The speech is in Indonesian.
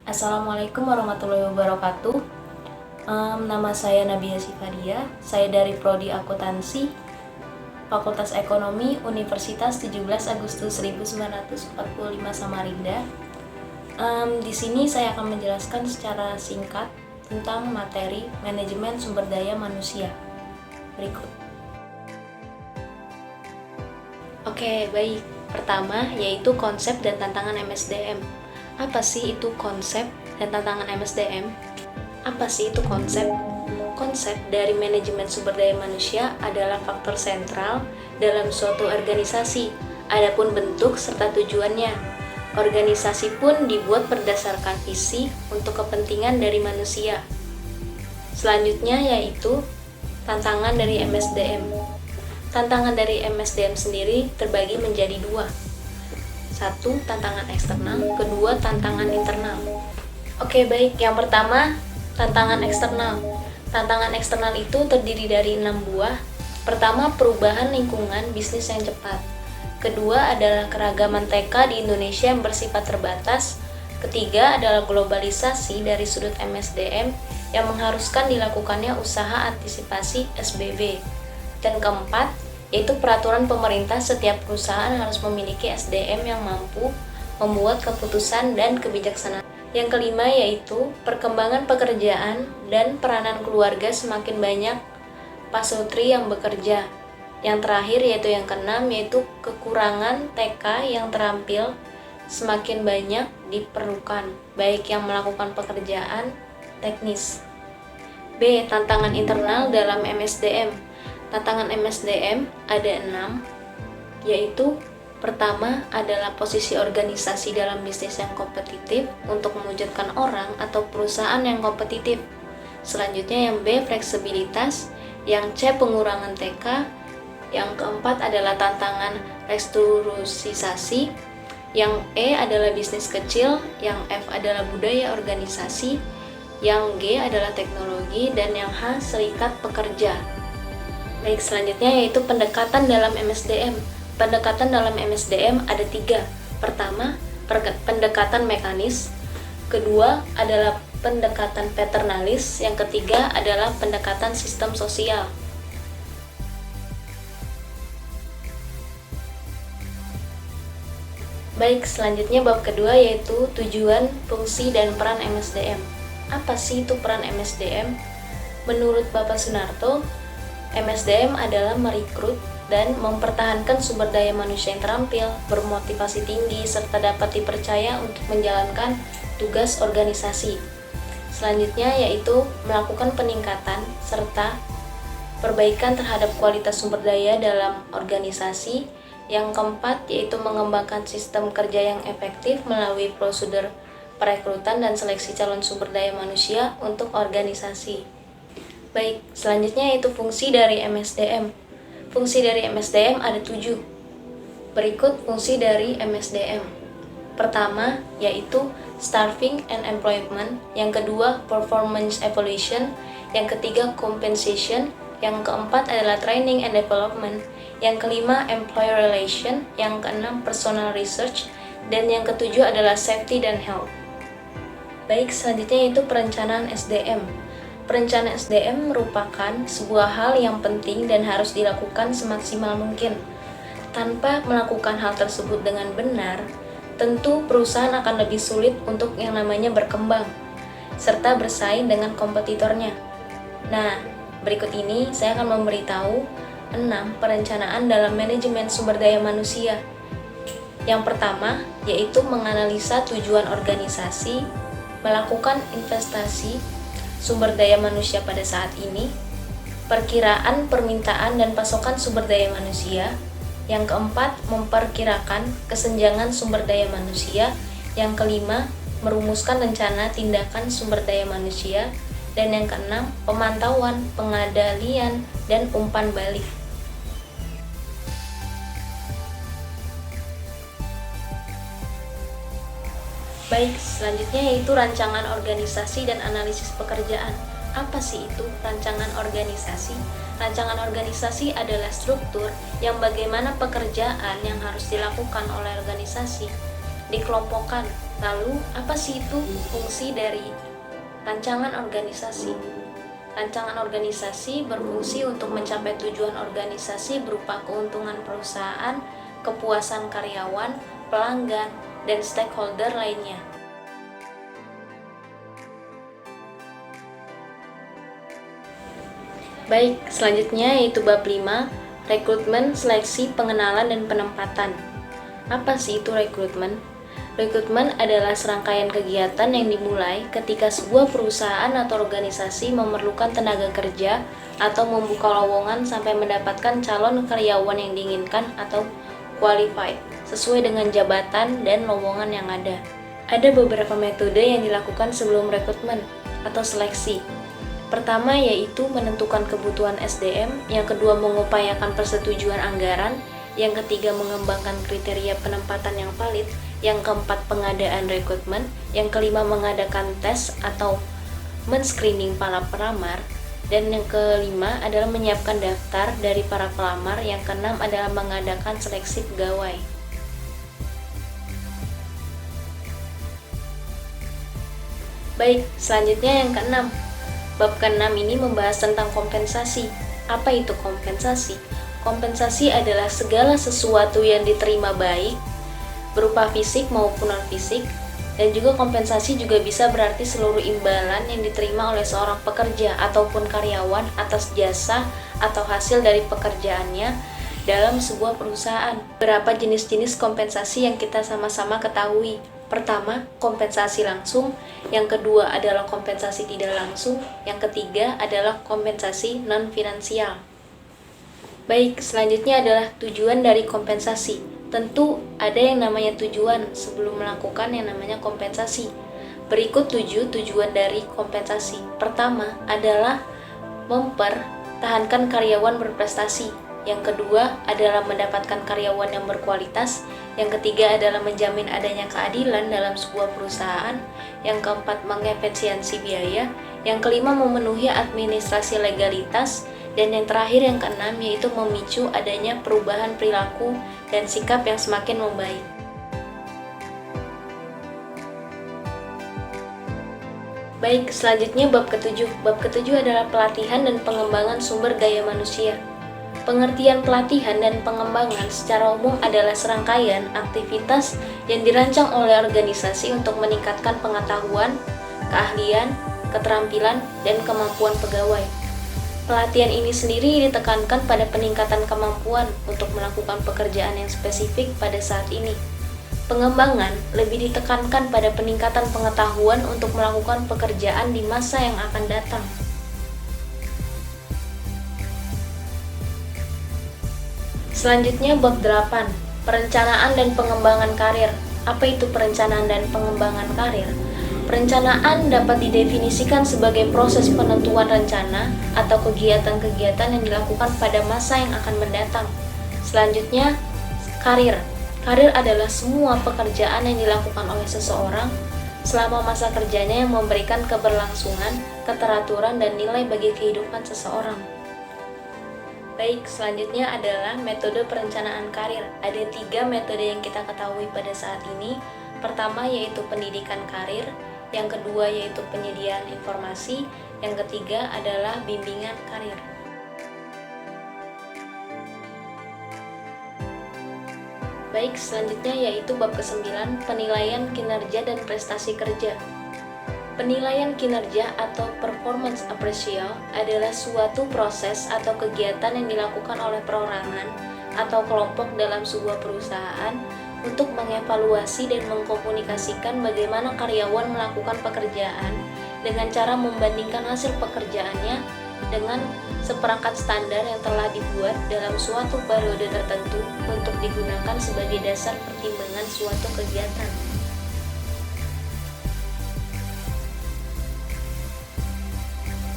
Assalamualaikum warahmatullahi wabarakatuh. Nama saya Nabia Sifadia. Saya dari Prodi Akuntansi, Fakultas Ekonomi, Universitas 17 Agustus 1945 Samarinda. Di sini saya akan menjelaskan secara singkat tentang materi manajemen sumber daya manusia. Berikut. Oke, baik. Pertama, yaitu konsep dan tantangan MSDM. Apa sih itu konsep dan tantangan MSDM? Apa sih itu konsep? Konsep dari manajemen sumber daya manusia adalah faktor sentral dalam suatu organisasi. Adapun bentuk serta tujuannya. Organisasi pun dibuat berdasarkan visi untuk kepentingan dari manusia. Selanjutnya yaitu tantangan dari MSDM. Tantangan dari MSDM sendiri terbagi menjadi dua. Satu, tantangan eksternal, kedua, tantangan internal. Oke, baik. Yang pertama, tantangan eksternal. Tantangan eksternal itu terdiri dari 6 buah. Pertama, perubahan lingkungan bisnis yang cepat. Kedua adalah keragaman TK di Indonesia yang bersifat terbatas. Ketiga adalah globalisasi dari sudut MSDM yang mengharuskan dilakukannya usaha antisipasi SBB. Dan keempat, yaitu peraturan pemerintah setiap perusahaan harus memiliki SDM yang mampu membuat keputusan dan kebijaksanaan. Yang kelima yaitu perkembangan pekerjaan dan peranan keluarga semakin banyak pasutri yang bekerja. Yang terakhir yaitu yang keenam yaitu kekurangan TK yang terampil semakin banyak diperlukan, baik yang melakukan pekerjaan teknis. B. Tantangan internal dalam MSDM. Tantangan MSDM ada 6, yaitu pertama adalah posisi organisasi dalam bisnis yang kompetitif untuk mewujudkan orang atau perusahaan yang kompetitif. Selanjutnya yang B, fleksibilitas, yang C, pengurangan TK, yang keempat adalah tantangan restrukturisasi, yang E adalah bisnis kecil, yang F adalah budaya organisasi, yang G adalah teknologi, dan yang H, serikat pekerja. Baik, selanjutnya yaitu pendekatan dalam MSDM. Pendekatan dalam MSDM ada 3. Pertama, pendekatan mekanis. Kedua adalah pendekatan paternalis. Yang ketiga adalah pendekatan sistem sosial. Baik, selanjutnya bab kedua yaitu tujuan, fungsi, dan peran MSDM. Apa sih itu peran MSDM? Menurut Bapak Sunarto, MSDM adalah merekrut dan mempertahankan sumber daya manusia yang terampil, bermotivasi tinggi, serta dapat dipercaya untuk menjalankan tugas organisasi. Selanjutnya yaitu melakukan peningkatan serta perbaikan terhadap kualitas sumber daya dalam organisasi. Yang keempat yaitu mengembangkan sistem kerja yang efektif melalui prosedur perekrutan dan seleksi calon sumber daya manusia untuk organisasi. Baik, selanjutnya yaitu fungsi dari MSDM. Fungsi dari MSDM ada 7. Berikut fungsi dari MSDM. Pertama, yaitu staffing and employment. Yang kedua, performance evaluation. Yang ketiga, compensation. Yang keempat adalah training and development. Yang kelima, employer relation. Yang keenam, personal research. Dan yang ketujuh adalah safety dan health. Baik, selanjutnya yaitu perencanaan SDM. Perencanaan SDM merupakan sebuah hal yang penting dan harus dilakukan semaksimal mungkin. Tanpa melakukan hal tersebut dengan benar, tentu perusahaan akan lebih sulit untuk yang namanya berkembang, serta bersaing dengan kompetitornya. Nah, berikut ini saya akan memberitahu 6 perencanaan dalam manajemen sumber daya manusia. Yang pertama, yaitu menganalisa tujuan organisasi, melakukan investasi sumber daya manusia pada saat ini, perkiraan permintaan dan pasokan sumber daya manusia. Yang keempat, memperkirakan kesenjangan sumber daya manusia. Yang kelima, merumuskan rencana tindakan sumber daya manusia. Dan yang keenam, pemantauan, pengendalian, dan umpan balik. Baik, selanjutnya yaitu rancangan organisasi dan analisis pekerjaan. Apa sih itu rancangan organisasi? Rancangan organisasi adalah struktur yang bagaimana pekerjaan yang harus dilakukan oleh organisasi dikelompokkan Lalu, apa sih itu fungsi dari rancangan organisasi? Rancangan organisasi berfungsi untuk mencapai tujuan organisasi berupa keuntungan perusahaan, kepuasan karyawan, pelanggan, dan stakeholder lainnya. Baik, selanjutnya yaitu bab 5, rekrutmen, seleksi, pengenalan, dan penempatan. Apa sih itu rekrutmen? Rekrutmen adalah serangkaian kegiatan yang dimulai ketika sebuah perusahaan atau organisasi memerlukan tenaga kerja atau membuka lowongan sampai mendapatkan calon karyawan yang diinginkan atau qualified, sesuai dengan jabatan dan lowongan yang ada. Ada beberapa metode yang dilakukan sebelum rekrutmen atau seleksi. Pertama yaitu menentukan kebutuhan SDM, yang kedua mengupayakan persetujuan anggaran, yang ketiga mengembangkan kriteria penempatan yang valid, yang keempat pengadaan rekrutmen, yang kelima mengadakan tes atau men-screening para pelamar, dan yang kelima adalah menyiapkan daftar dari para pelamar, yang keenam adalah mengadakan seleksi pegawai. Baik, selanjutnya yang keenam. Bab ke-6 ini membahas tentang kompensasi. Apa itu kompensasi? Kompensasi adalah segala sesuatu yang diterima baik, berupa fisik maupun non-fisik, dan juga kompensasi juga bisa berarti seluruh imbalan yang diterima oleh seorang pekerja ataupun karyawan atas jasa atau hasil dari pekerjaannya dalam sebuah perusahaan. Berapa jenis-jenis kompensasi yang kita sama-sama ketahui. Pertama, kompensasi langsung, yang kedua adalah kompensasi tidak langsung, yang ketiga adalah kompensasi non-finansial. Baik, selanjutnya adalah tujuan dari kompensasi. Tentu ada yang namanya tujuan sebelum melakukan yang namanya kompensasi. Berikut 7 tujuan dari kompensasi. Pertama adalah mempertahankan karyawan berprestasi. Yang kedua adalah mendapatkan karyawan yang berkualitas. Yang ketiga adalah menjamin adanya keadilan dalam sebuah perusahaan. Yang keempat mengefisiensi biaya. Yang kelima memenuhi administrasi legalitas. Dan yang terakhir yang keenam yaitu memicu adanya perubahan perilaku dan sikap yang semakin membaik. Baik, selanjutnya bab ke-7. Bab ke-7 adalah pelatihan dan pengembangan sumber daya manusia. Pengertian pelatihan dan pengembangan secara umum adalah serangkaian aktivitas yang dirancang oleh organisasi untuk meningkatkan pengetahuan, keahlian, keterampilan, dan kemampuan pegawai. Pelatihan ini sendiri ditekankan pada peningkatan kemampuan untuk melakukan pekerjaan yang spesifik pada saat ini. Pengembangan lebih ditekankan pada peningkatan pengetahuan untuk melakukan pekerjaan di masa yang akan datang. Selanjutnya bab 8, perencanaan dan pengembangan karir. Apa itu perencanaan dan pengembangan karir? Perencanaan dapat didefinisikan sebagai proses penentuan rencana atau kegiatan-kegiatan yang dilakukan pada masa yang akan mendatang. Selanjutnya, karir. Karir adalah semua pekerjaan yang dilakukan oleh seseorang selama masa kerjanya yang memberikan keberlangsungan, keteraturan, dan nilai bagi kehidupan seseorang. Baik, selanjutnya adalah metode perencanaan karir. Ada 3 metode yang kita ketahui pada saat ini. Pertama yaitu pendidikan karir, yang kedua yaitu penyediaan informasi, yang ketiga adalah bimbingan karir. Baik, selanjutnya yaitu bab ke-9, penilaian kinerja dan prestasi kerja. Penilaian kinerja atau performance appraisal adalah suatu proses atau kegiatan yang dilakukan oleh perorangan atau kelompok dalam sebuah perusahaan untuk mengevaluasi dan mengkomunikasikan bagaimana karyawan melakukan pekerjaan dengan cara membandingkan hasil pekerjaannya dengan seperangkat standar yang telah dibuat dalam suatu periode tertentu untuk digunakan sebagai dasar pertimbangan suatu kegiatan.